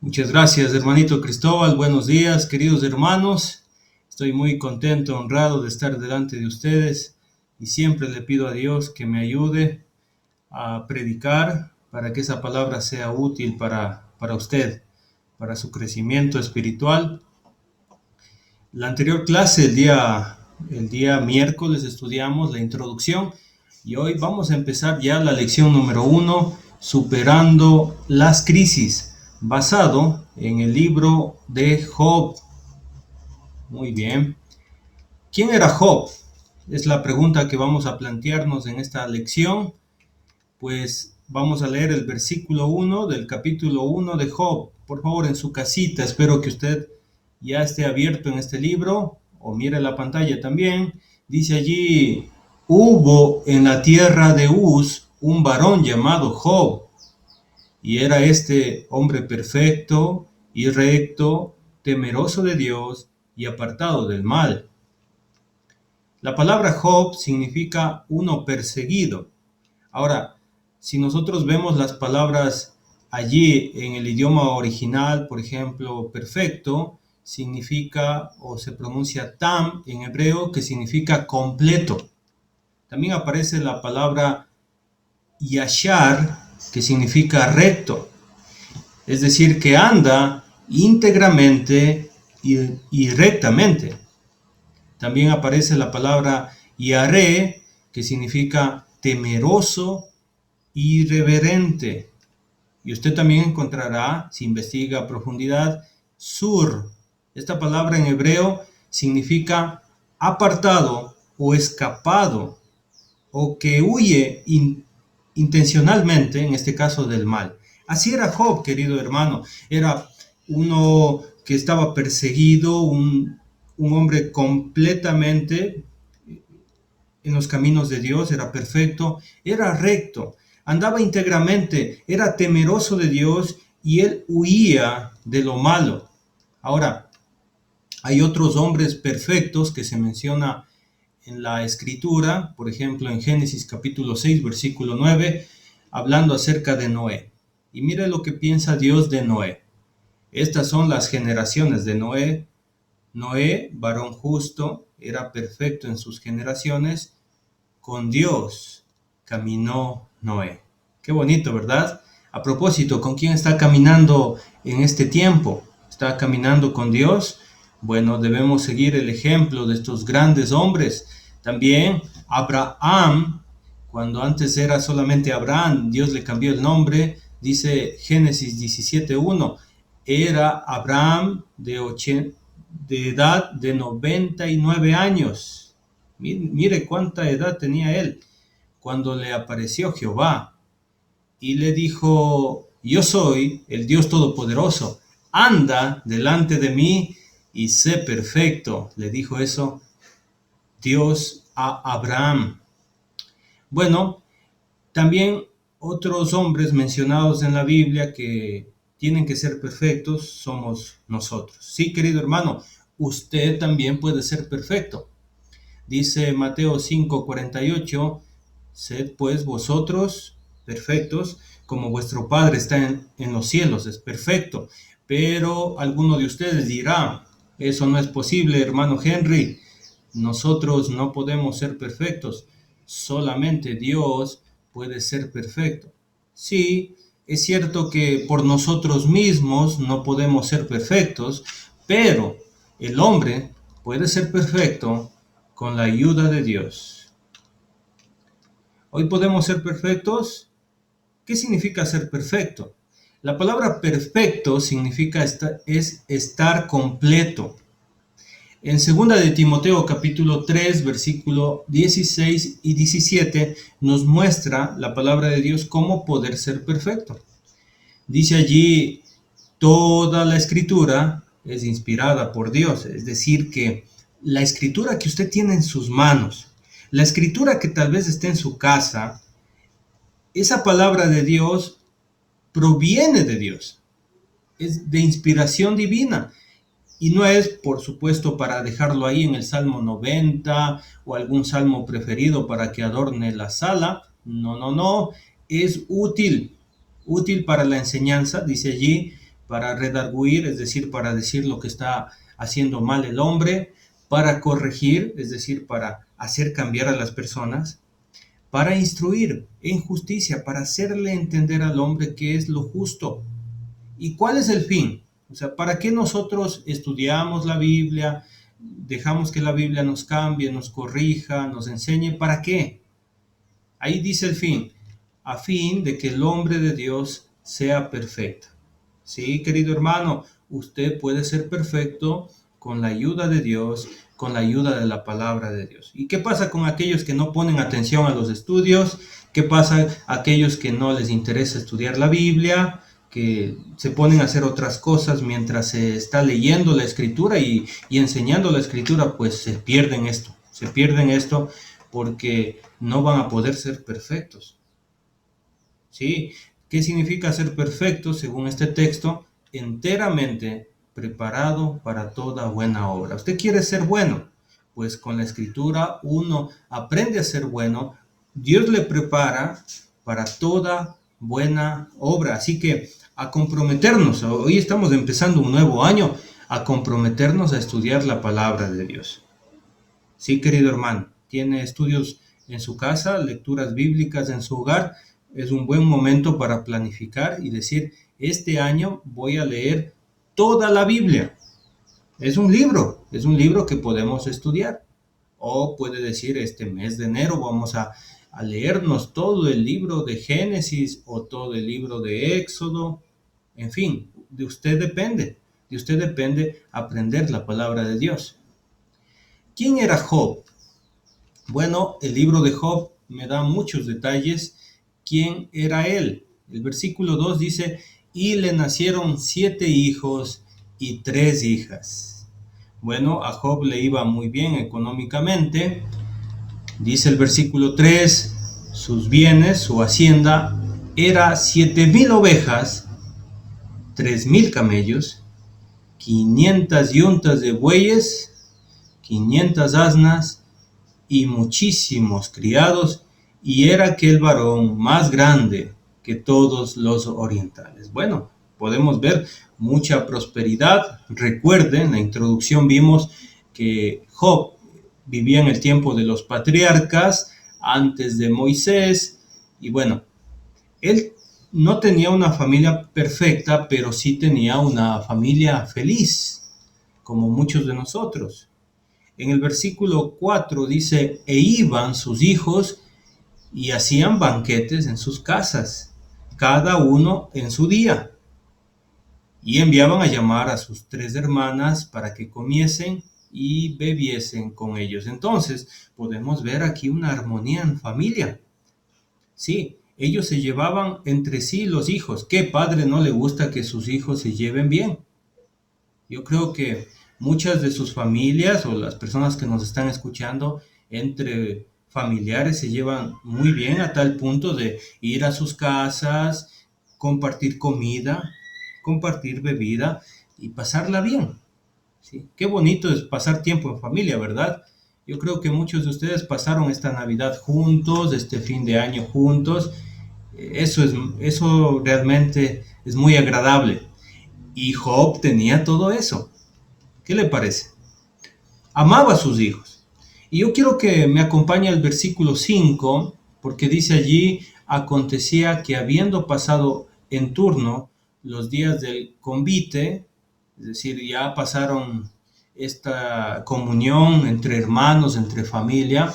Muchas gracias, hermanito Cristóbal. Buenos días, queridos hermanos. Estoy muy contento, honrado de estar delante de ustedes y siempre le pido a Dios que me ayude a predicar para que esa palabra sea útil para usted, para su crecimiento espiritual. La anterior clase, el día miércoles, estudiamos la introducción y hoy vamos a empezar ya la lección número 1, superando las crisis, basado en el libro de Job. Muy bien. ¿Quién era Job? Es la pregunta que vamos a plantearnos en esta lección. Pues vamos a leer el versículo 1 del capítulo 1 de Job. Por favor, en su casita, espero que usted ya esté abierto en este libro o mire la pantalla también. Dice allí: hubo en la tierra de Uz un varón llamado Job, y era este hombre perfecto y recto, temeroso de Dios y apartado del mal. La palabra Job significa uno perseguido. Ahora, si nosotros vemos las palabras allí en el idioma original, por ejemplo, perfecto, significa o se pronuncia tam en hebreo, que significa completo. También aparece la palabra yashar, que significa recto. Es decir, que anda íntegramente y rectamente. También aparece la palabra yaré, que significa temeroso, irreverente. Y usted también encontrará, si investiga a profundidad, sur. Esta palabra en hebreo significa apartado o escapado o que huye intencionalmente, en este caso del mal. Así era Job, querido hermano. Era uno que estaba perseguido, un hombre completamente en los caminos de Dios, era perfecto, era recto, andaba íntegramente, era temeroso de Dios y él huía de lo malo. Ahora, hay otros hombres perfectos que se menciona en la escritura, por ejemplo en Génesis capítulo 6, versículo 9, hablando acerca de Noé. Y mire lo que piensa Dios de Noé. Estas son las generaciones de Noé. Noé, varón justo, era perfecto en sus generaciones. Con Dios caminó Noé. Qué bonito, ¿verdad? A propósito, ¿con quién está caminando en este tiempo? ¿Está caminando con Dios? Bueno, debemos seguir el ejemplo de estos grandes hombres. También Abraham, cuando antes era solamente Abraham, Dios le cambió el nombre. Dice Génesis 17:1, era Abraham de edad de 99 años. Mire cuánta edad tenía él cuando le apareció Jehová y le dijo: yo soy el Dios Todopoderoso, anda delante de mí y sé perfecto. Le dijo eso Dios a Abraham. Bueno, también otros hombres mencionados en la Biblia que tienen que ser perfectos somos nosotros. Sí, querido hermano, usted también puede ser perfecto. Dice Mateo 5:48, sed pues vosotros perfectos, como vuestro Padre está en los cielos, es perfecto. Pero alguno de ustedes dirá: eso no es posible, hermano Henry, nosotros no podemos ser perfectos, solamente Dios puede ser perfecto. Sí, es cierto que por nosotros mismos no podemos ser perfectos, pero el hombre puede ser perfecto con la ayuda de Dios. Hoy podemos ser perfectos. ¿Qué significa ser perfecto? La palabra perfecto significa estar completo. En 2 de Timoteo capítulo 3, versículo 16 y 17 nos muestra la palabra de Dios cómo poder ser perfecto. Dice allí: toda la escritura es inspirada por Dios, es decir, que la escritura que usted tiene en sus manos, la escritura que tal vez esté en su casa, esa palabra de Dios proviene de Dios, es de inspiración divina. Y no es, por supuesto, para dejarlo ahí en el Salmo 90 o algún salmo preferido para que adorne la sala. No, no, no. Es útil para la enseñanza, dice allí, para redarguir, es decir, para decir lo que está haciendo mal el hombre, para corregir, es decir, para hacer cambiar a las personas, para instruir en justicia, para hacerle entender al hombre qué es lo justo. ¿Y cuál es el fin? O sea, ¿para qué nosotros estudiamos la Biblia, dejamos que la Biblia nos cambie, nos corrija, nos enseñe? ¿Para qué? Ahí dice el fin, a fin de que el hombre de Dios sea perfecto. Sí, querido hermano, usted puede ser perfecto con la ayuda de Dios, con la ayuda de la palabra de Dios. ¿Y qué pasa con aquellos que no ponen atención a los estudios? ¿Qué pasa con aquellos que no les interesa estudiar la Biblia, que se ponen a hacer otras cosas mientras se está leyendo la escritura y enseñando la escritura? Pues se pierden esto porque no van a poder ser perfectos. ¿Sí? ¿Qué significa ser perfecto según este texto? Enteramente preparado para toda buena obra. ¿Usted quiere ser bueno? Pues con la escritura uno aprende a ser bueno. Dios le prepara para toda buena obra. Así que a comprometernos. Hoy estamos empezando un nuevo año. A comprometernos a estudiar la palabra de Dios. Sí, querido hermano, tiene estudios en su casa, lecturas bíblicas en su hogar. Es un buen momento para planificar y decir, este año voy a leer toda la Biblia. Es un libro que podemos estudiar. O puede decir, este mes de enero vamos a leernos todo el libro de Génesis o todo el libro de Éxodo. En fin, de usted depende aprender la palabra de Dios. ¿Quién era Job? Bueno, el libro de Job me da muchos detalles. ¿Quién era él? El versículo 2 dice, y le nacieron 7 hijos y 3 hijas. Bueno, a Job le iba muy bien económicamente. Dice el versículo 3, sus bienes, su hacienda, era 7,000 ovejas, 3,000 camellos, 500 yuntas de bueyes, 500 asnas, y muchísimos criados, y era aquel varón más grande que todos los orientales. Bueno, podemos ver mucha prosperidad. Recuerden, en la introducción vimos que Job vivía en el tiempo de los patriarcas, antes de Moisés, y bueno, él no tenía una familia perfecta, pero sí tenía una familia feliz, como muchos de nosotros. En el versículo 4 dice, e iban sus hijos y hacían banquetes en sus casas, cada uno en su día. Y enviaban a llamar a sus 3 hermanas para que comiesen y bebiesen con ellos. Entonces, podemos ver aquí una armonía en familia. Sí, ellos se llevaban entre sí los hijos. ¿Qué padre no le gusta que sus hijos se lleven bien? Yo creo que muchas de sus familias o las personas que nos están escuchando entre familiares se llevan muy bien a tal punto de ir a sus casas, compartir comida, compartir bebida y pasarla bien. ¿Sí? Qué bonito es pasar tiempo en familia, ¿verdad? Yo creo que muchos de ustedes pasaron esta Navidad juntos, este fin de año juntos. Eso realmente es muy agradable. Y Job tenía todo eso. ¿Qué le parece? Amaba a sus hijos. Y yo quiero que me acompañe al versículo 5, porque dice allí, acontecía que habiendo pasado en turno los días del convite, es decir, ya pasaron esta comunión entre hermanos, entre familia.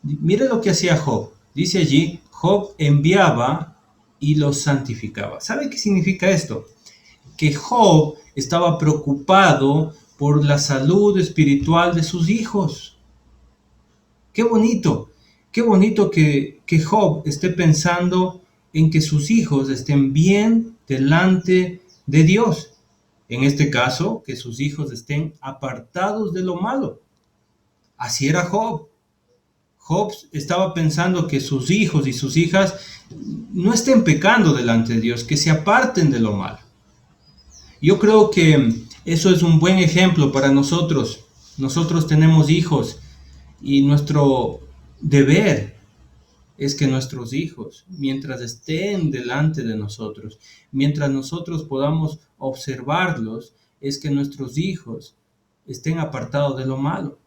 Mire lo que hacía Job. Dice allí, Job enviaba y los santificaba. ¿Sabe qué significa esto? Que Job estaba preocupado por la salud espiritual de sus hijos. Qué bonito que Job esté pensando en que sus hijos estén bien delante de Dios. En este caso, que sus hijos estén apartados de lo malo. Así era Job. Job estaba pensando que sus hijos y sus hijas no estén pecando delante de Dios, que se aparten de lo malo. Yo creo que eso es un buen ejemplo para nosotros. Nosotros tenemos hijos y nuestro deber es que nuestros hijos, mientras estén delante de nosotros, mientras nosotros podamos observarlos, es que nuestros hijos estén apartados de lo malo.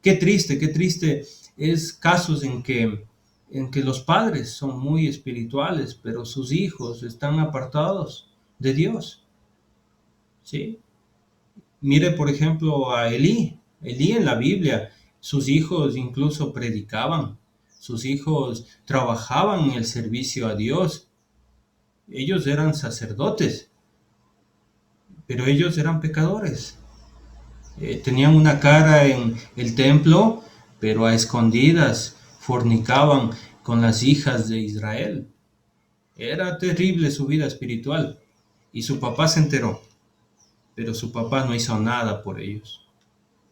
Qué triste es casos en que los padres son muy espirituales, pero sus hijos están apartados de Dios, ¿sí? Mire, por ejemplo, a Elí. Elí en la Biblia, sus hijos incluso predicaban, sus hijos trabajaban en el servicio a Dios. Ellos eran sacerdotes, pero ellos eran pecadores. Tenían una cara en el templo, pero a escondidas fornicaban con las hijas de Israel. Era terrible su vida espiritual y su papá se enteró, pero su papá no hizo nada por ellos.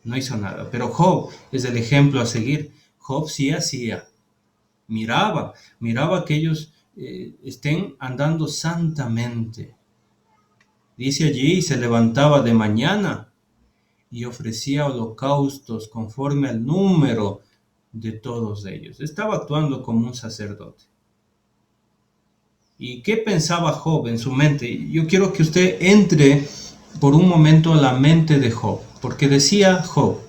No hizo nada. Pero Job es el ejemplo a seguir. Job sí hacía. Miraba que ellos estén andando santamente. Dice allí, se levantaba de mañana y ofrecía holocaustos conforme al número de todos ellos. Estaba actuando como un sacerdote. ¿Y qué pensaba Job en su mente? Yo quiero que usted entre por un momento a la mente de Job, porque decía Job,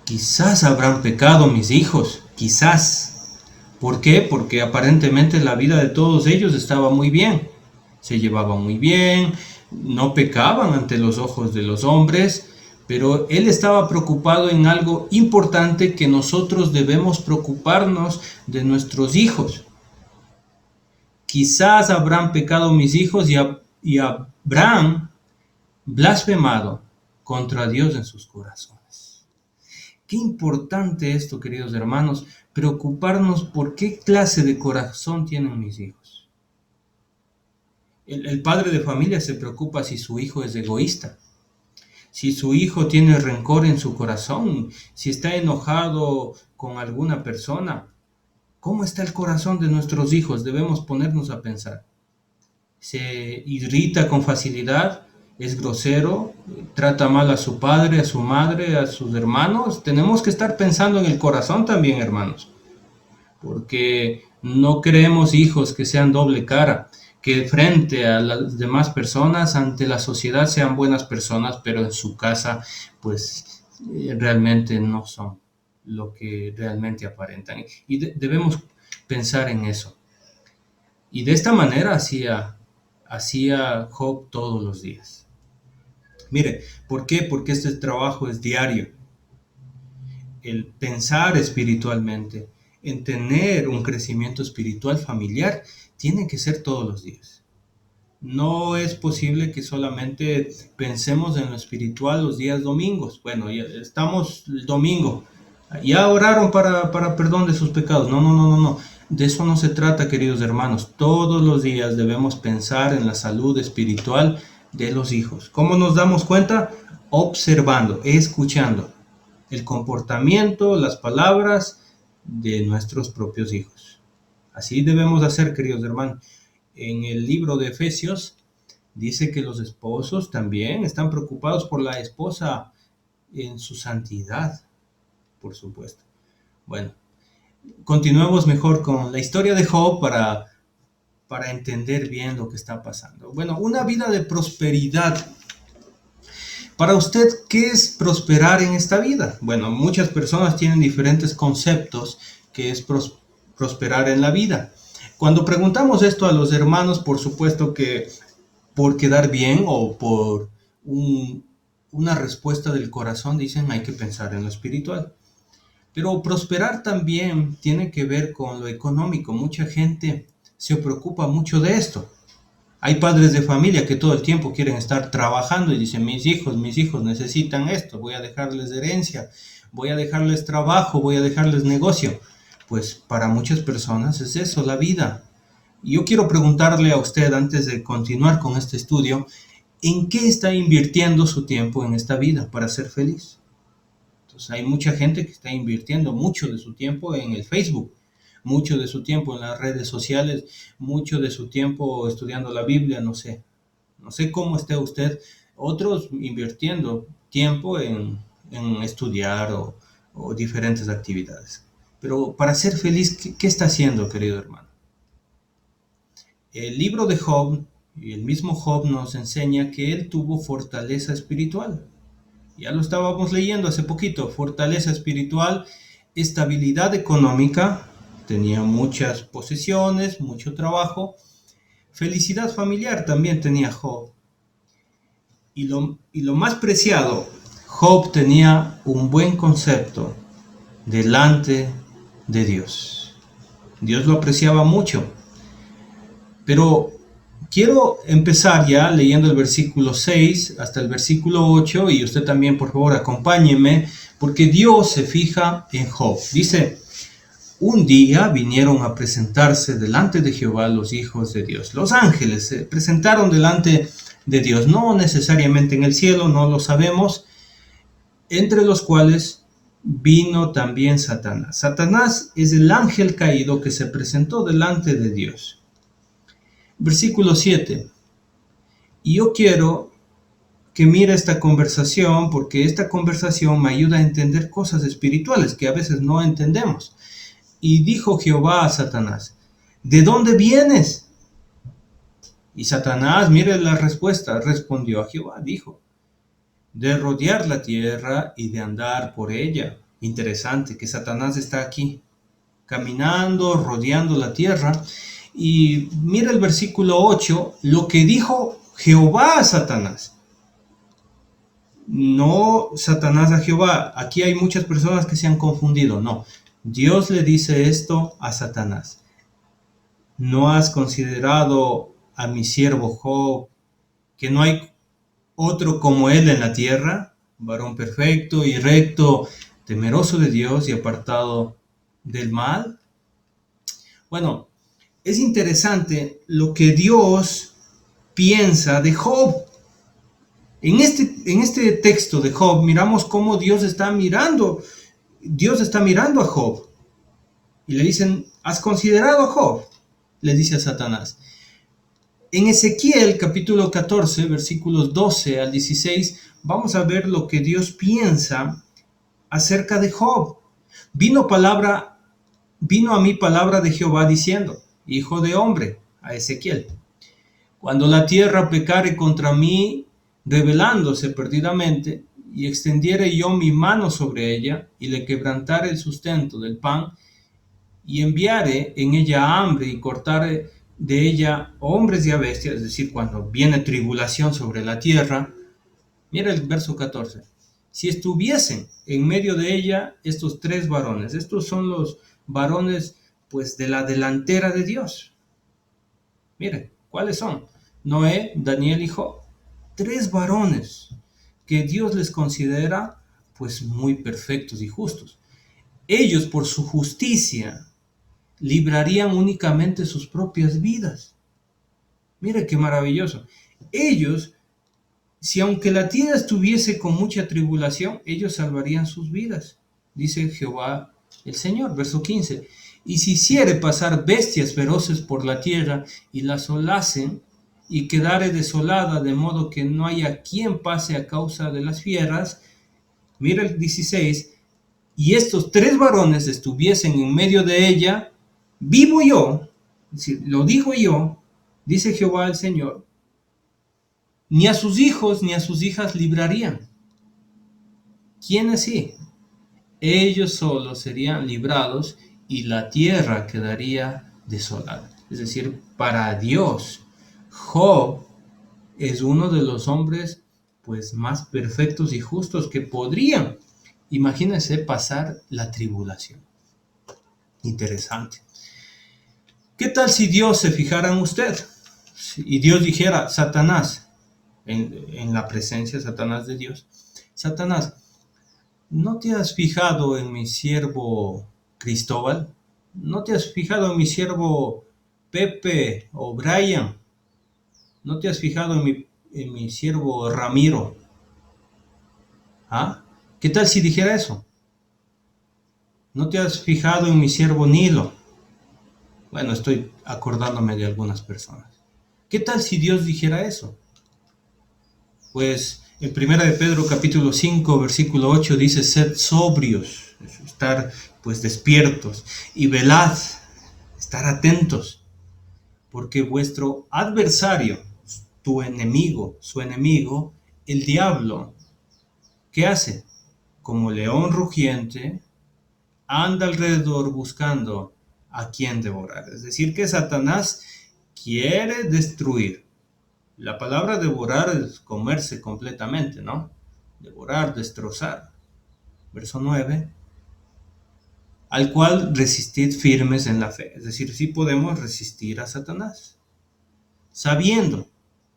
quizás habrán pecado mis hijos, quizás. ¿Por qué? Porque aparentemente la vida de todos ellos estaba muy bien. Se llevaban muy bien, no pecaban ante los ojos de los hombres, pero él estaba preocupado en algo importante que nosotros debemos preocuparnos de nuestros hijos. Quizás habrán pecado mis hijos y habrán blasfemado contra Dios en sus corazones. Qué importante esto, queridos hermanos, preocuparnos por qué clase de corazón tienen mis hijos. El padre de familia se preocupa si su hijo es egoísta, si su hijo tiene rencor en su corazón, si está enojado con alguna persona. ¿Cómo está el corazón de nuestros hijos? Debemos ponernos a pensar. ¿Se irrita con facilidad? ¿Es grosero? ¿Trata mal a su padre, a su madre, a sus hermanos? Tenemos que estar pensando en el corazón también, hermanos, porque no queremos hijos que sean doble cara, que frente a las demás personas, ante la sociedad, sean buenas personas, pero en su casa, pues realmente no son lo que realmente aparentan. Y debemos pensar en eso. Y de esta manera hacía Job todos los días. Mire, ¿por qué? Porque este trabajo es diario. El pensar espiritualmente, en tener un crecimiento espiritual familiar, tiene que ser todos los días. No es posible que solamente pensemos en lo espiritual los días domingos. Bueno, ya estamos el domingo. Ya oraron para perdón de sus pecados. No. De eso no se trata, queridos hermanos. Todos los días debemos pensar en la salud espiritual de los hijos. ¿Cómo nos damos cuenta? Observando, escuchando el comportamiento, las palabras de nuestros propios hijos. Así debemos hacer, queridos hermanos. En el libro de Efesios dice que los esposos también están preocupados por la esposa en su santidad, por supuesto. Bueno, continuemos mejor con la historia de Job para entender bien lo que está pasando. Bueno, una vida de prosperidad. Para usted, ¿qué es prosperar en esta vida? Bueno, muchas personas tienen diferentes conceptos que es prosperar en la vida. Cuando preguntamos esto a los hermanos, por supuesto que por quedar bien o por una respuesta del corazón dicen hay que pensar en lo espiritual. Pero prosperar también tiene que ver con lo económico. Mucha gente se preocupa mucho de esto. Hay padres de familia que todo el tiempo quieren estar trabajando y dicen, mis hijos necesitan esto, voy a dejarles herencia, voy a dejarles trabajo, voy a dejarles negocio. Pues para muchas personas es eso, la vida. Y yo quiero preguntarle a usted, antes de continuar con este estudio, ¿en qué está invirtiendo su tiempo en esta vida para ser feliz? Entonces hay mucha gente que está invirtiendo mucho de su tiempo en el Facebook, mucho de su tiempo en las redes sociales, mucho de su tiempo estudiando la Biblia, no sé cómo esté usted, otros invirtiendo tiempo en estudiar o diferentes actividades. Pero para ser feliz, ¿qué está haciendo, querido hermano? El libro de Job y el mismo Job nos enseña que él tuvo fortaleza espiritual. Ya lo estábamos leyendo hace poquito, fortaleza espiritual, estabilidad económica, tenía muchas posesiones, mucho trabajo, felicidad familiar también tenía Job. Y lo más preciado, Job tenía un buen concepto delante de Dios. Dios lo apreciaba mucho. Pero quiero empezar ya leyendo el versículo 6 hasta el versículo 8 y usted también, por favor, acompáñeme, porque Dios se fija en Job. Dice, un día vinieron a presentarse delante de Jehová los hijos de Dios. Los ángeles se presentaron delante de Dios, no necesariamente en el cielo, no lo sabemos, entre los cuales vino también Satanás. Satanás es el ángel caído que se presentó delante de Dios. Versículo 7. Y yo quiero que mire esta conversación porque esta conversación me ayuda a entender cosas espirituales que a veces no entendemos. Y dijo Jehová a Satanás, ¿de dónde vienes? Y Satanás, mire la respuesta, respondió a Jehová, dijo, de rodear la tierra y de andar por ella. Interesante que Satanás está aquí, caminando, rodeando la tierra. Y mira el versículo 8, lo que dijo Jehová a Satanás. No Satanás a Jehová. Aquí hay muchas personas que se han confundido. No, Dios le dice esto a Satanás. ¿No has considerado a mi siervo Job, que no hay otro como él en la tierra? Varón perfecto y recto, temeroso de Dios y apartado del mal. Bueno, es interesante lo que Dios piensa de Job. En este texto de Job miramos cómo Dios está mirando a Job. Y le dicen, ¿has considerado a Job? Le dice a Satanás. En Ezequiel capítulo 14, versículos 12 al 16, vamos a ver lo que Dios piensa acerca de Job. Vino a mí palabra de Jehová diciendo, hijo de hombre, a Ezequiel, cuando la tierra pecare contra mí, rebelándose perdidamente, y extendiere yo mi mano sobre ella, y le quebrantare el sustento del pan, y enviare en ella hambre, y cortare de ella hombres y a bestias, es decir, cuando viene tribulación sobre la tierra. Mira el verso 14. Si estuviesen en medio de ella estos tres varones, estos son los varones pues de la delantera de Dios. Miren, ¿cuáles son? Noé, Daniel y Job. Tres varones que Dios les considera pues muy perfectos y justos. Ellos por su justicia librarían únicamente sus propias vidas. Mire qué maravilloso. Ellos, si aunque la tierra estuviese con mucha tribulación, ellos salvarían sus vidas. Dice Jehová el Señor, verso 15. Y si hiciere pasar bestias feroces por la tierra y la asolasen y quedare desolada de modo que no haya quien pase a causa de las fieras, mira el 16, y estos tres varones estuviesen en medio de ella, vivo yo, es decir, lo digo yo, dice Jehová el Señor, ni a sus hijos ni a sus hijas librarían. ¿Quiénes sí? Ellos solos serían librados y la tierra quedaría desolada. Es decir, para Dios, Job es uno de los hombres pues más perfectos y justos que podrían, imagínense, pasar la tribulación. Interesante. ¿Qué tal si Dios se fijara en usted? Y Dios dijera, Satanás, en la presencia Satanás de Dios, Satanás, ¿no te has fijado en mi siervo Cristóbal? ¿No te has fijado en mi siervo Pepe o Brian? ¿No te has fijado en mi siervo Ramiro? ¿Ah? ¿Qué tal si dijera eso? ¿No te has fijado en mi siervo Nilo? Bueno, estoy acordándome de algunas personas. ¿Qué tal si Dios dijera eso? Pues en 1 de Pedro capítulo 5 versículo 8 dice, sed sobrios, estar pues despiertos y velad, estar atentos, porque vuestro adversario, tu enemigo, su enemigo, el diablo, ¿qué hace? Como león rugiente, anda alrededor buscando a quien devorar. Es decir, que Satanás quiere destruir. La palabra devorar es comerse completamente, ¿no? Devorar, destrozar. Verso 9. Al cual resistid firmes en la fe. Es decir, sí podemos resistir a Satanás. Sabiendo,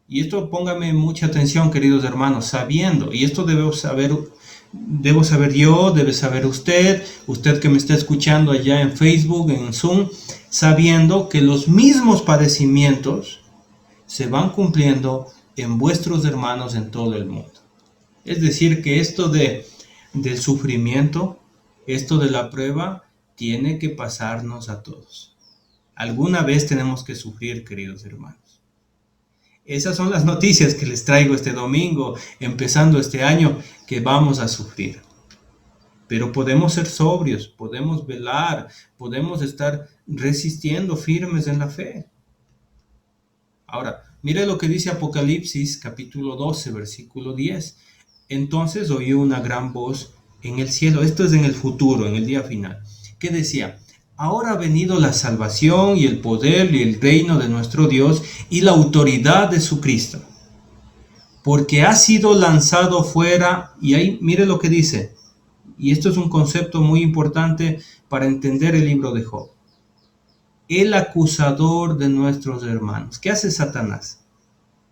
y esto póngame mucha atención, queridos hermanos, sabiendo, y esto debo saber yo, debe saber usted que me está escuchando allá en Facebook, en Zoom, sabiendo que los mismos padecimientos se van cumpliendo en vuestros hermanos en todo el mundo. Es decir, que esto del sufrimiento, esto de la prueba, tiene que pasarnos a todos. Alguna vez tenemos que sufrir, queridos hermanos. Esas son las noticias que les traigo este domingo, empezando este año, que vamos a sufrir. Pero podemos ser sobrios, podemos velar, podemos estar resistiendo firmes en la fe. Ahora, mire lo que dice Apocalipsis capítulo 12, versículo 10. Entonces oí una gran voz en el cielo, esto es en el futuro, en el día final, que decía: ahora ha venido la salvación y el poder y el reino de nuestro Dios y la autoridad de su Cristo, porque ha sido lanzado fuera, y ahí mire lo que dice, y esto es un concepto muy importante para entender el libro de Job: el acusador de nuestros hermanos. ¿Qué hace Satanás?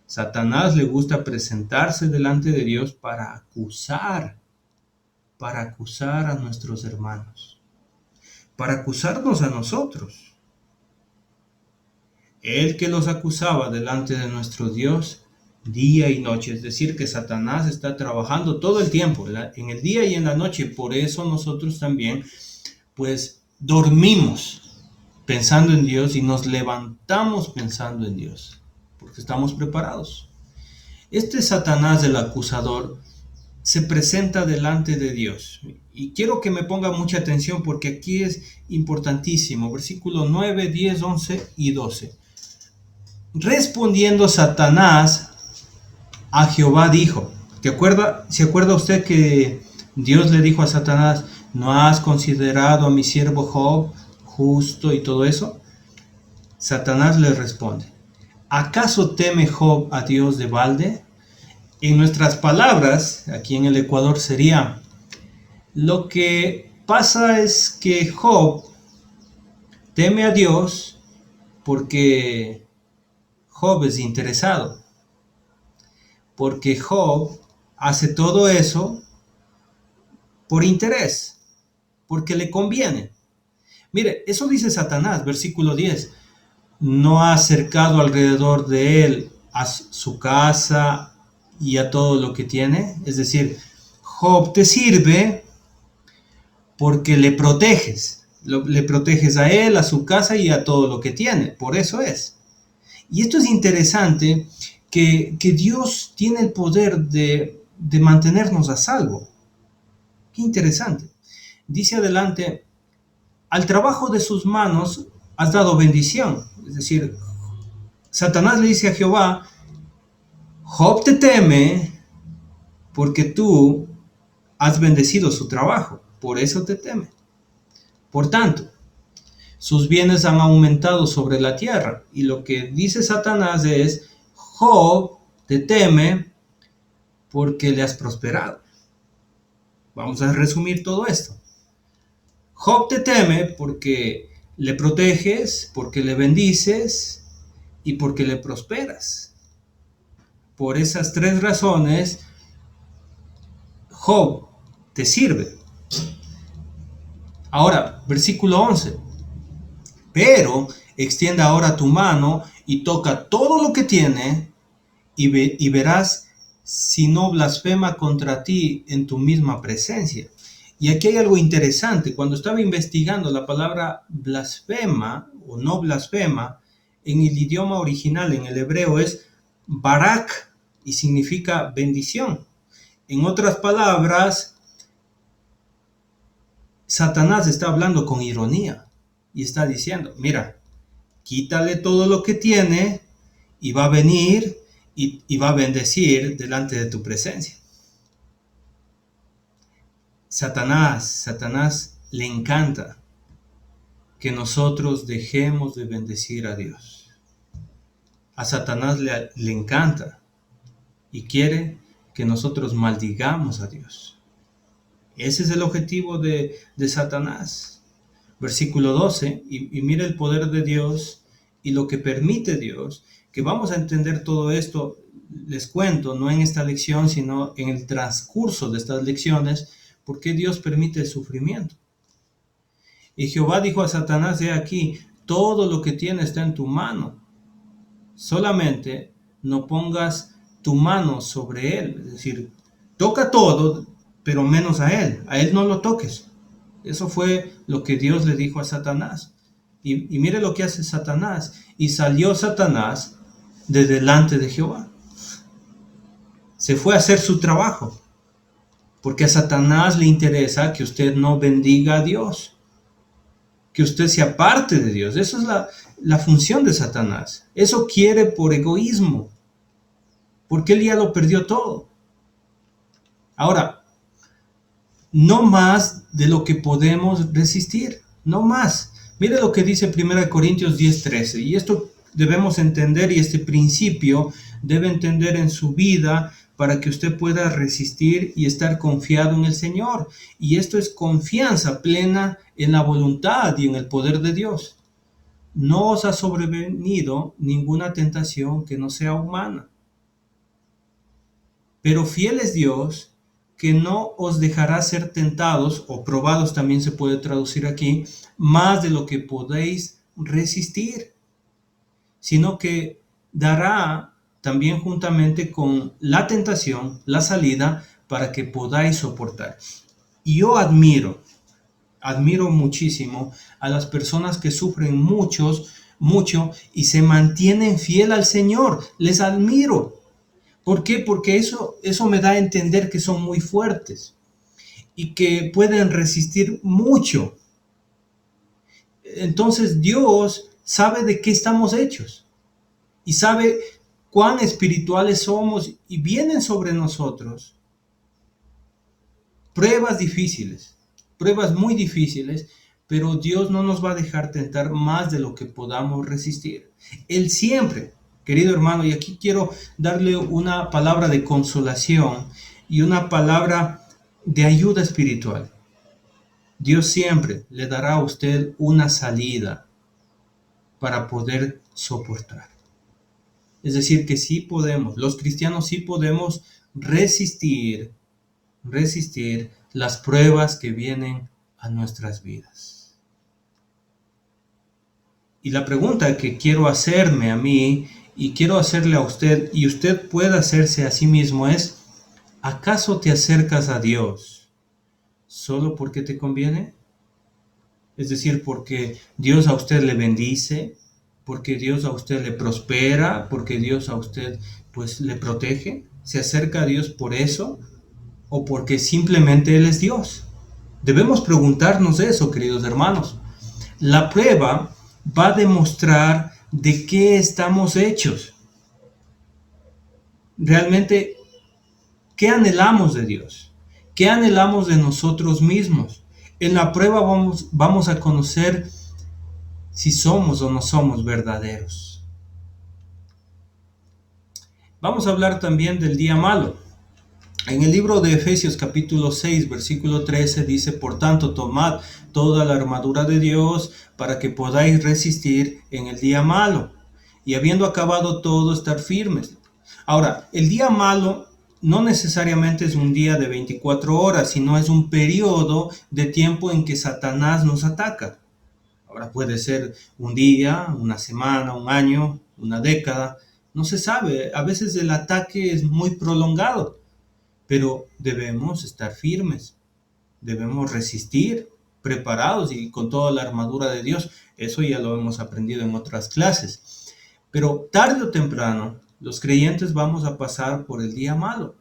Satanás le gusta presentarse delante de Dios para acusar a nuestros hermanos, para acusarnos a nosotros. El que los acusaba delante de nuestro Dios día y noche, es decir, que Satanás está trabajando todo el tiempo, en el día y en la noche. Por eso nosotros también, pues, dormimos pensando en Dios y nos levantamos pensando en Dios, porque estamos preparados. Este Satanás, el acusador, se presenta delante de Dios. Y quiero que me ponga mucha atención, porque aquí es importantísimo. Versículo 9, 10, 11 y 12. Respondiendo Satanás a Jehová dijo, ¿se acuerda usted que Dios le dijo a Satanás: ¿no has considerado a mi siervo Job justo y todo eso? Satanás le responde: ¿acaso teme Job a Dios de balde? En nuestras palabras, aquí en el Ecuador, sería: lo que pasa es que Job teme a Dios porque Job es interesado, porque Job hace todo eso por interés, porque le conviene. Mire, eso dice Satanás, versículo 10. ¿No ha cercado alrededor de él a su casa y a todo lo que tiene? Es decir, Job te sirve porque le proteges a él, a su casa y a todo lo que tiene. Por eso es. Y esto es interesante, que Dios tiene el poder de mantenernos a salvo. Qué interesante. Dice adelante: al trabajo de sus manos has dado bendición. Es decir, Satanás le dice a Jehová: Job te teme porque tú has bendecido su trabajo, por eso te teme. Por tanto, sus bienes han aumentado sobre la tierra. Y lo que dice Satanás es: Job te teme porque le has prosperado. Vamos a resumir todo esto. Job te teme porque le proteges, porque le bendices y porque le prosperas. Por esas tres razones, Job te sirve. Ahora, versículo 11. Pero extiende ahora tu mano y toca todo lo que tiene y verás si no blasfema contra ti en tu misma presencia. Y aquí hay algo interesante. Cuando estaba investigando, la palabra blasfema o no blasfema en el idioma original, en el hebreo, es barak y significa bendición. En otras palabras, Satanás está hablando con ironía y está diciendo, mira, quítale todo lo que tiene y va a venir y va a bendecir delante de tu presencia. Satanás le encanta que nosotros dejemos de bendecir a Dios. A Satanás le encanta y quiere que nosotros maldigamos a Dios. Ese es el objetivo de Satanás. Versículo 12, y mira el poder de Dios y lo que permite Dios, que vamos a entender todo esto, les cuento, no en esta lección, sino en el transcurso de estas lecciones, por qué Dios permite el sufrimiento. Y Jehová dijo a Satanás, he aquí, todo lo que tienes está en tu mano, solamente no pongas tu mano sobre él, es decir, toca todo, pero menos a él no lo toques. Eso fue lo que Dios le dijo a Satanás. Y mire lo que hace Satanás. Y salió Satanás de delante de Jehová. Se fue a hacer su trabajo. Porque a Satanás le interesa que usted no bendiga a Dios. Que usted se aparte de Dios. Esa es la función de Satanás. Eso quiere por egoísmo. Porque él ya lo perdió todo. Ahora, no más de lo que podemos resistir. No más. Mire lo que dice 1 Corintios 10:13, y esto debemos entender, y este principio debe entender en su vida para que usted pueda resistir y estar confiado en el Señor. Y esto es confianza plena en la voluntad y en el poder de Dios. No os ha sobrevenido ninguna tentación que no sea humana, pero fiel es Dios, que no os dejará ser tentados, o probados también se puede traducir aquí, más de lo que podéis resistir, sino que dará también juntamente con la tentación la salida para que podáis soportar. Y yo admiro muchísimo a las personas que sufren mucho y se mantienen fiel al Señor. Les admiro. ¿Por qué? Porque eso me da a entender que son muy fuertes y que pueden resistir mucho. Entonces Dios sabe de qué estamos hechos y sabe cuán espirituales somos, y vienen sobre nosotros pruebas difíciles, pruebas muy difíciles, pero Dios no nos va a dejar tentar más de lo que podamos resistir. Él siempre, querido hermano, y aquí quiero darle una palabra de consolación y una palabra de ayuda espiritual. Dios siempre le dará a usted una salida para poder soportar. Es decir, que sí podemos, los cristianos sí podemos resistir las pruebas que vienen a nuestras vidas. Y la pregunta que quiero hacerme a mí y quiero hacerle a usted, y usted puede hacerse a sí mismo, es: ¿acaso te acercas a Dios solo porque te conviene? Es decir, porque Dios a usted le bendice, porque Dios a usted le prospera, porque Dios a usted pues le protege. ¿Se acerca a Dios por eso o porque simplemente Él es Dios? Debemos preguntarnos eso, queridos hermanos. La prueba va a demostrar de qué estamos hechos. Realmente, ¿qué anhelamos de Dios? ¿Qué anhelamos de nosotros mismos? En la prueba vamos a conocer si somos o no somos verdaderos. Vamos a hablar también del día malo. En el libro de Efesios capítulo 6, versículo 13 dice: por tanto, tomad toda la armadura de Dios para que podáis resistir en el día malo, y habiendo acabado todo, estar firmes. Ahora, el día malo no necesariamente es un día de 24 horas, sino es un periodo de tiempo en que Satanás nos ataca. Ahora puede ser un día, una semana, un año, una década, no se sabe. A veces el ataque es muy prolongado. Pero debemos estar firmes, debemos resistir, preparados y con toda la armadura de Dios. Eso ya lo hemos aprendido en otras clases. Pero tarde o temprano, los creyentes vamos a pasar por el día malo.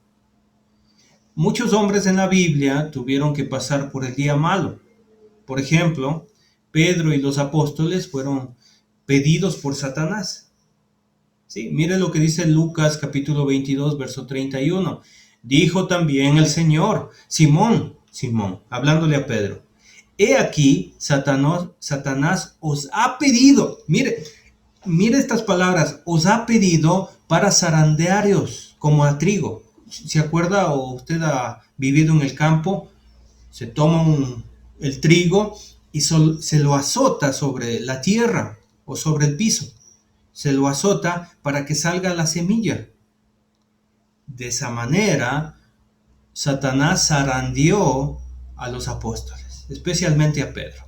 Muchos hombres en la Biblia tuvieron que pasar por el día malo. Por ejemplo, Pedro y los apóstoles fueron pedidos por Satanás. Sí, mire lo que dice Lucas capítulo 22, verso 31. Dijo también el Señor: Simón, Simón, hablándole a Pedro, he aquí, Satanás os ha pedido, mire estas palabras, os ha pedido para zarandearos como a trigo. ¿Se acuerda o usted ha vivido en el campo? Se toma el trigo y se lo azota sobre la tierra o sobre el piso. Se lo azota para que salga la semilla. De esa manera, Satanás zarandeó a los apóstoles, especialmente a Pedro.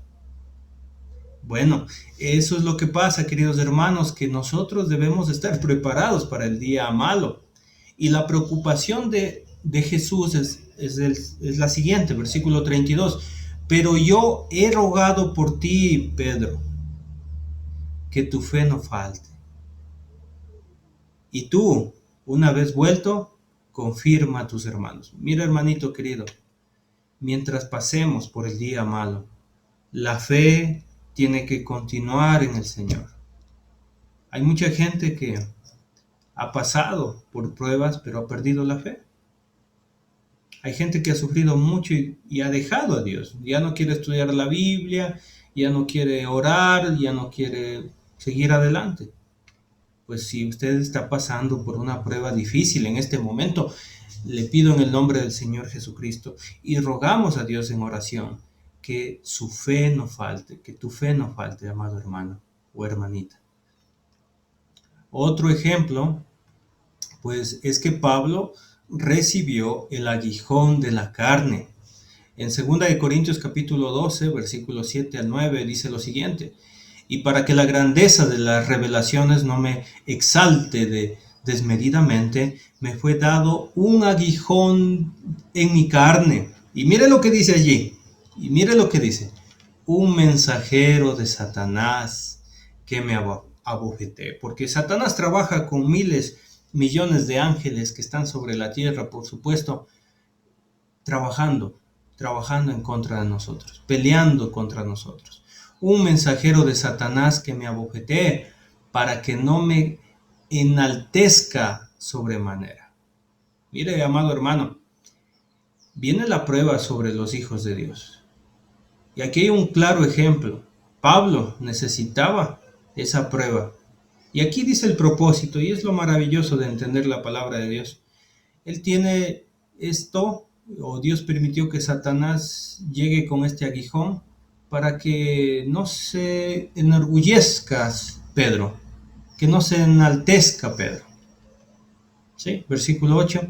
Bueno, eso es lo que pasa, queridos hermanos, que nosotros debemos estar preparados para el día malo. Y la preocupación de Jesús es la siguiente, versículo 32. Pero yo he rogado por ti, Pedro, que tu fe no falte. Y tú, una vez vuelto, confirma a tus hermanos. Mira, hermanito querido, mientras pasemos por el día malo, la fe tiene que continuar en el Señor. Hay mucha gente que ha pasado por pruebas, pero ha perdido la fe. Hay gente que ha sufrido mucho y ha dejado a Dios. Ya no quiere estudiar la Biblia, ya no quiere orar, ya no quiere seguir adelante. Pues si usted está pasando por una prueba difícil en este momento, le pido en el nombre del Señor Jesucristo y rogamos a Dios en oración que su fe no falte, que tu fe no falte, amado hermano o hermanita. Otro ejemplo, pues es que Pablo recibió el aguijón de la carne. En 2 Corintios capítulo 12, versículos 7 al 9 dice lo siguiente: y para que la grandeza de las revelaciones no me exalte desmedidamente, me fue dado un aguijón en mi carne. Y mire lo que dice allí, y mire lo que dice: un mensajero de Satanás que me abofeté. Porque Satanás trabaja con miles, millones de ángeles que están sobre la tierra, por supuesto, trabajando en contra de nosotros, peleando contra nosotros. Un mensajero de Satanás que me abofetee para que no me enaltezca sobremanera. Mire, amado hermano, viene la prueba sobre los hijos de Dios. Y aquí hay un claro ejemplo. Pablo necesitaba esa prueba. Y aquí dice el propósito, y es lo maravilloso de entender la palabra de Dios. Él tiene esto, o Dios permitió que Satanás llegue con este aguijón para que no se enorgullezcas, Pedro, que no se enaltezca, Pedro. ¿Sí? Versículo 8.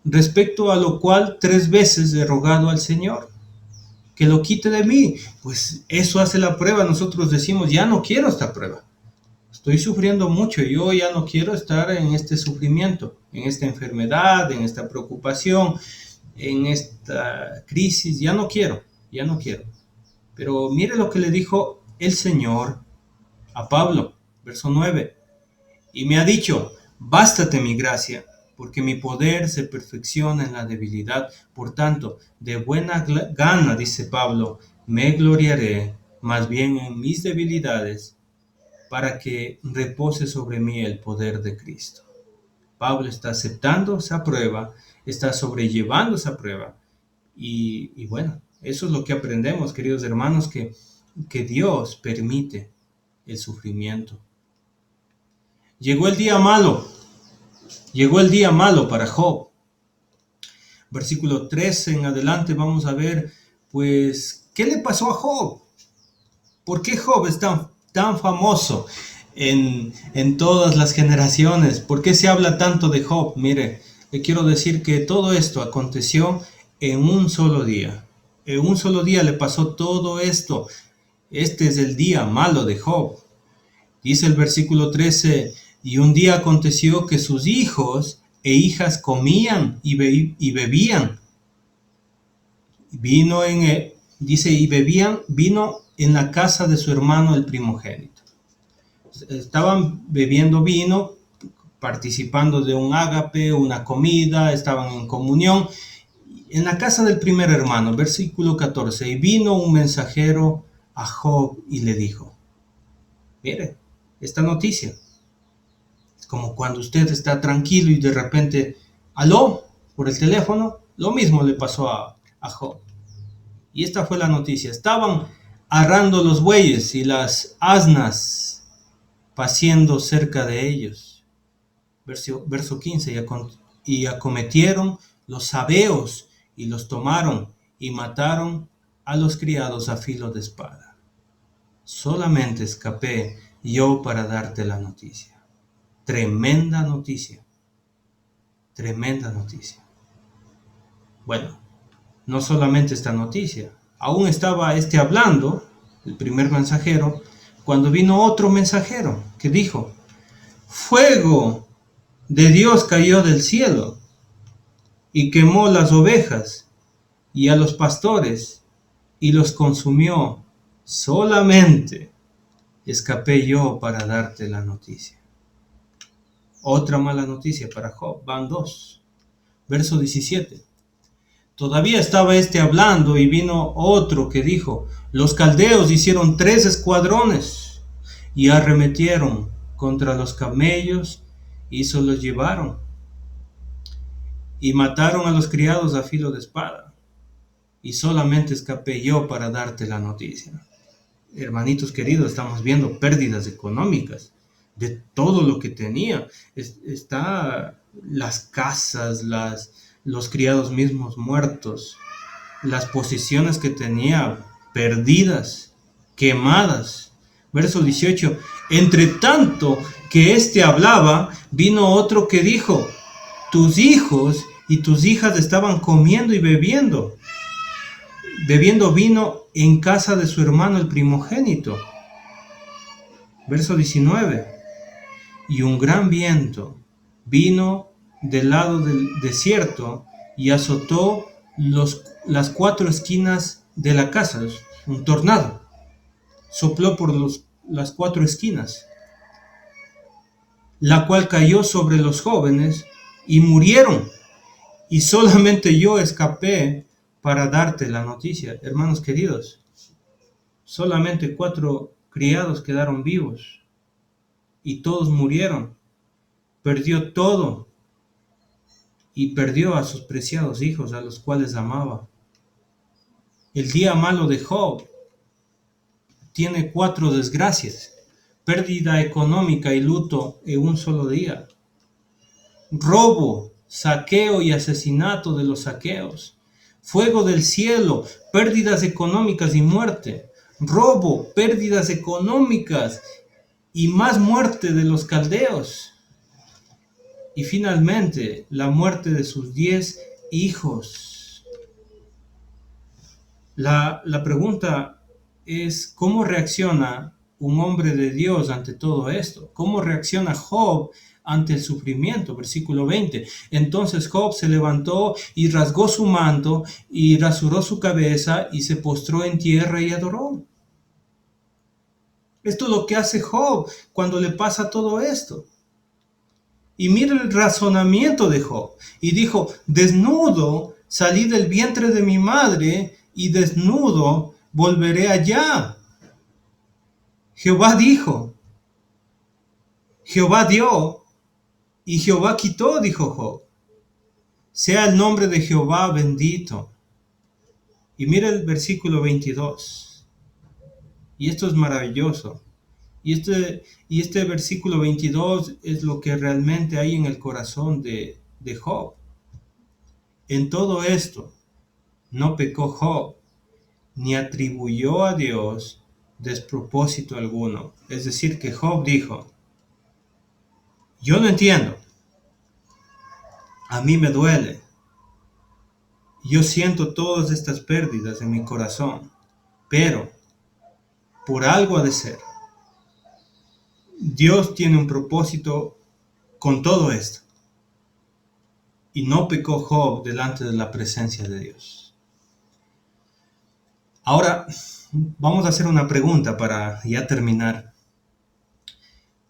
Respecto a lo cual 3 veces he rogado al Señor que lo quite de mí. Pues eso hace la prueba. Nosotros decimos, ya no quiero esta prueba. Estoy sufriendo mucho, yo ya no quiero estar en este sufrimiento, en esta enfermedad, en esta preocupación, en esta crisis, ya no quiero. Pero mire lo que le dijo el Señor a Pablo, verso 9. Y me ha dicho: bástate mi gracia, porque mi poder se perfecciona en la debilidad. Por tanto, de buena gana, dice Pablo, me gloriaré más bien en mis debilidades, para que repose sobre mí el poder de Cristo. Pablo está aceptando esa prueba, está sobrellevando esa prueba. Y bueno, eso es lo que aprendemos, queridos hermanos, que Dios permite el sufrimiento. Llegó el día malo para Job. Versículo 13 en adelante vamos a ver, pues, ¿qué le pasó a Job? ¿Por qué Job es tan famoso en todas las generaciones? ¿Por qué se habla tanto de Job? Mire, le quiero decir que todo esto aconteció en un solo día. En un solo día le pasó todo esto. Este es el día malo de Job. Dice el versículo 13, y un día aconteció que sus hijos e hijas comían y bebían. Y bebían vino en la casa de su hermano el primogénito. Estaban bebiendo vino, participando de un ágape, una comida, estaban en comunión, En la casa del primer hermano, versículo 14, y vino un mensajero a Job y le dijo, mire, esta noticia, es como cuando usted está tranquilo y de repente, aló, por el teléfono, lo mismo le pasó a Job. Y esta fue la noticia, estaban arrando los bueyes y las asnas paciendo cerca de ellos. Verso 15, y acometieron los sabeos y los tomaron y mataron a los criados a filo de espada. Solamente escapé yo para darte la noticia. Tremenda noticia. Tremenda noticia. Bueno, no solamente esta noticia. Aún estaba hablando, el primer mensajero, cuando vino otro mensajero que dijo, fuego de Dios cayó del cielo y quemó las ovejas y a los pastores y los consumió. Solamente escapé yo para darte la noticia. Otra mala noticia para Job. Van dos. Verso 17. Todavía estaba hablando y vino otro que dijo, los caldeos hicieron 3 escuadrones y arremetieron contra los camellos y se los llevaron y mataron a los criados a filo de espada. Y solamente escapé yo para darte la noticia. Hermanitos queridos, estamos viendo pérdidas económicas de todo lo que tenía. Está las casas, los criados mismos muertos, las posiciones que tenía perdidas, quemadas. Verso 18. Entre tanto que hablaba, vino otro que dijo, tus hijos y tus hijas estaban comiendo y bebiendo vino en casa de su hermano el primogénito. Verso 19. Y un gran viento vino del lado del desierto y azotó las 4 esquinas de la casa. Un tornado sopló por las 4 esquinas, la cual cayó sobre los jóvenes y murieron. Y solamente yo escapé para darte la noticia. Hermanos queridos, solamente 4 criados quedaron vivos y todos murieron. Perdió todo y perdió a sus preciados hijos, a los cuales amaba. El día malo de Job tiene 4 desgracias: pérdida económica y luto en un solo día, robo, saqueo y asesinato de los saqueos, fuego del cielo, pérdidas económicas y muerte, robo, pérdidas económicas y más muerte de los caldeos. Y finalmente, la muerte de sus 10 hijos. La pregunta es, ¿cómo reacciona un hombre de Dios ante todo esto? ¿Cómo reacciona Job ante el sufrimiento? Versículo 20. Entonces Job se levantó y rasgó su manto y rasuró su cabeza y se postró en tierra y adoró. Esto es lo que hace Job cuando le pasa todo esto. Y mira el razonamiento de Job. Y dijo, desnudo salí del vientre de mi madre y desnudo volveré allá. Jehová dijo, Jehová dio y Jehová quitó, dijo Job. Sea el nombre de Jehová bendito. Y mira el versículo 22. Y esto es maravilloso. Y este versículo 22 es lo que realmente hay en el corazón de Job. En todo esto no pecó Job, ni atribuyó a Dios despropósito alguno. Es decir, que Job dijo, yo no entiendo, a mí me duele, yo siento todas estas pérdidas en mi corazón, pero por algo ha de ser. Dios tiene un propósito con todo esto. Y no pecó Job delante de la presencia de Dios. Ahora, vamos a hacer una pregunta para ya terminar.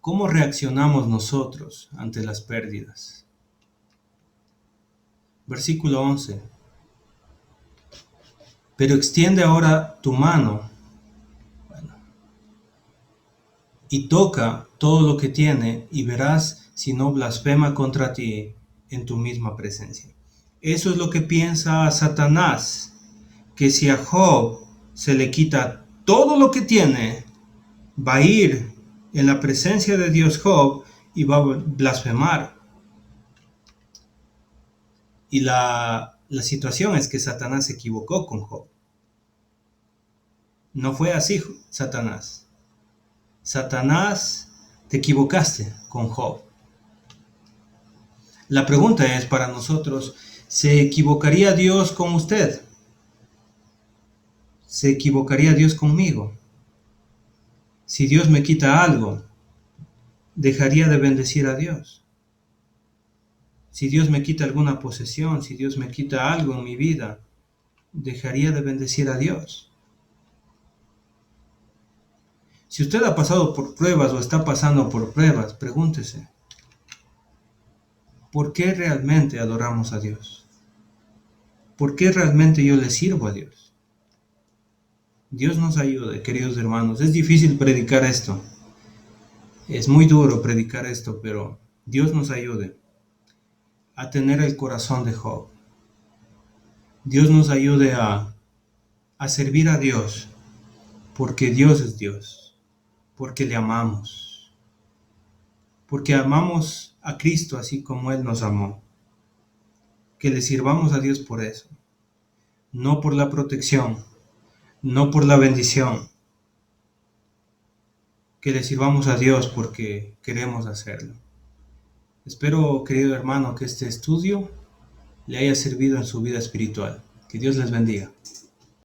¿Cómo reaccionamos nosotros ante las pérdidas? Versículo 11. Pero extiende ahora tu mano y toca todo lo que tiene y verás si no blasfema contra ti en tu misma presencia. Eso es lo que piensa Satanás, que si a Job se le quita todo lo que tiene, va a ir en la presencia de Dios Job y va a blasfemar. Y la situación es que Satanás se equivocó con Job. No fue así, Satanás. Satanás, te equivocaste con Job. La pregunta es para nosotros, ¿se equivocaría Dios con usted? ¿Se equivocaría Dios conmigo? Si Dios me quita algo, ¿dejaría de bendecir a Dios? Si Dios me quita alguna posesión, si Dios me quita algo en mi vida, ¿dejaría de bendecir a Dios? Si usted ha pasado por pruebas o está pasando por pruebas, pregúntese, ¿por qué realmente adoramos a Dios? ¿Por qué realmente yo le sirvo a Dios? Dios nos ayude, queridos hermanos. Es difícil predicar esto. Es muy duro predicar esto, pero Dios nos ayude a tener el corazón de Job. Dios nos ayude a servir a Dios, porque Dios es Dios, porque le amamos, porque amamos a Cristo así como Él nos amó. Que le sirvamos a Dios por eso, no por la protección, no por la bendición. Que le sirvamos a Dios porque queremos hacerlo. Espero, querido hermano, que este estudio le haya servido en su vida espiritual. Que Dios les bendiga.